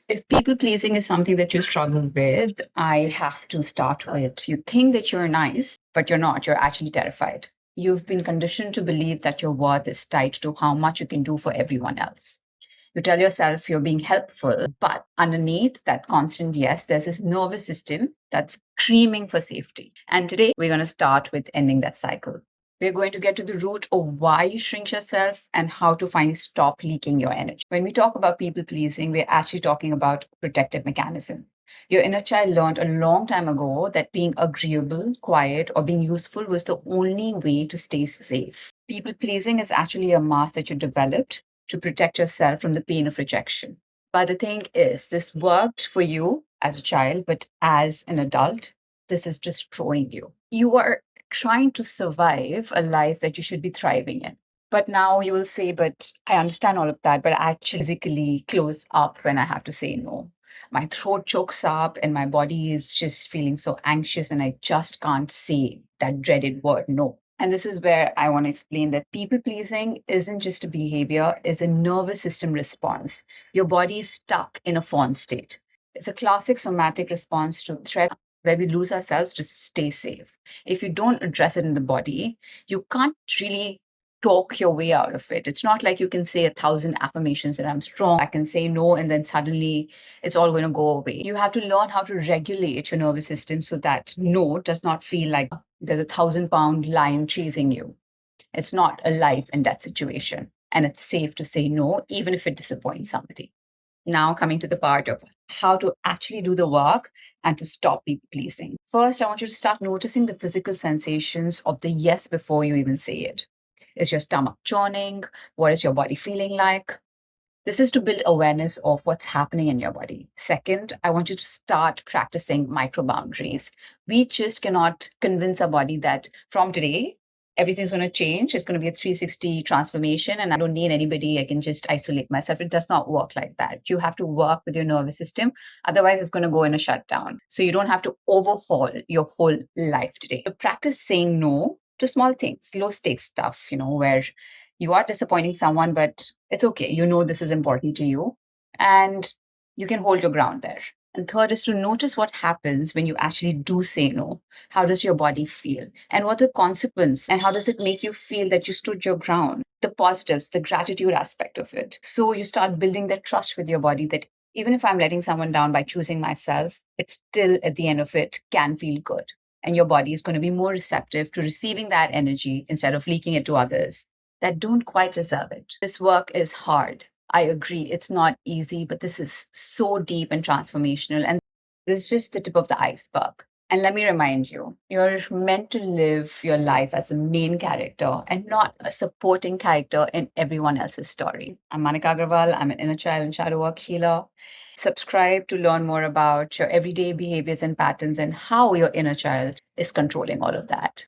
If people pleasing is something that you struggle with, I have to start with you think that you're nice, but you're not. You're actually terrified. You've been conditioned to believe that your worth is tied to how much you can do for everyone else. You tell yourself you're being helpful, but underneath that constant yes, there's this nervous system that's screaming for safety. And today we're going to start with ending that cycle. We're going to get to the root of why you shrink yourself and how to finally stop leaking your energy. When we talk about people pleasing, we're actually talking about protective mechanism. Your inner child learned a long time ago that being agreeable, quiet, or being useful was the only way to stay safe. People pleasing is actually a mask that you developed to protect yourself from the pain of rejection. But the thing is, this worked for you as a child, but as an adult, this is destroying you. You are trying to survive a life that you should be thriving in. But now you will say, but I understand all of that, but I actually physically close up when I have to say no. My throat chokes up and my body is just feeling so anxious, and I just can't say that dreaded word no. And this is where I want to explain that people pleasing isn't just a behavior, it's a nervous system response. Your body is stuck in a fawn state. It's a classic somatic response to threat where we lose ourselves to stay safe. If you don't address it in the body, you can't really talk your way out of it. It's not like you can say 1,000 affirmations that I'm strong, I can say no, and then suddenly it's all going to go away. You have to learn how to regulate your nervous system so that no does not feel like there's a 1,000-pound lion chasing you. It's not a life and death situation. And it's safe to say no, even if it disappoints somebody. Now, coming to the part of how to actually do the work and to stop people pleasing. First, I want you to start noticing the physical sensations of the yes before you even say it. Is your stomach churning? What is your body feeling like? This is to build awareness of what's happening in your body. Second, I want you to start practicing micro boundaries. We just cannot convince our body that from today, everything's going to change. It's going to be a 360 transformation, and I don't need anybody. I can just isolate myself. It does not work like that. You have to work with your nervous system. Otherwise, it's going to go in a shutdown. So you don't have to overhaul your whole life today. So practice saying no to small things, low stakes stuff, where you are disappointing someone, but it's okay. You know this is important to you, and you can hold your ground there. And third is to notice what happens when you actually do say no. How does your body feel? And what the consequence? And how does it make you feel that you stood your ground? The positives, the gratitude aspect of it. So you start building that trust with your body that even if I'm letting someone down by choosing myself, it still at the end of it can feel good. And your body is going to be more receptive to receiving that energy instead of leaking it to others that don't quite deserve it. This work is hard. I agree. It's not easy, but this is so deep and transformational. And this is just the tip of the iceberg. And let me remind you, you're meant to live your life as a main character and not a supporting character in everyone else's story. I'm Manika Aggarwal. I'm an inner child and shadow work healer. Subscribe to learn more about your everyday behaviors and patterns and how your inner child is controlling all of that.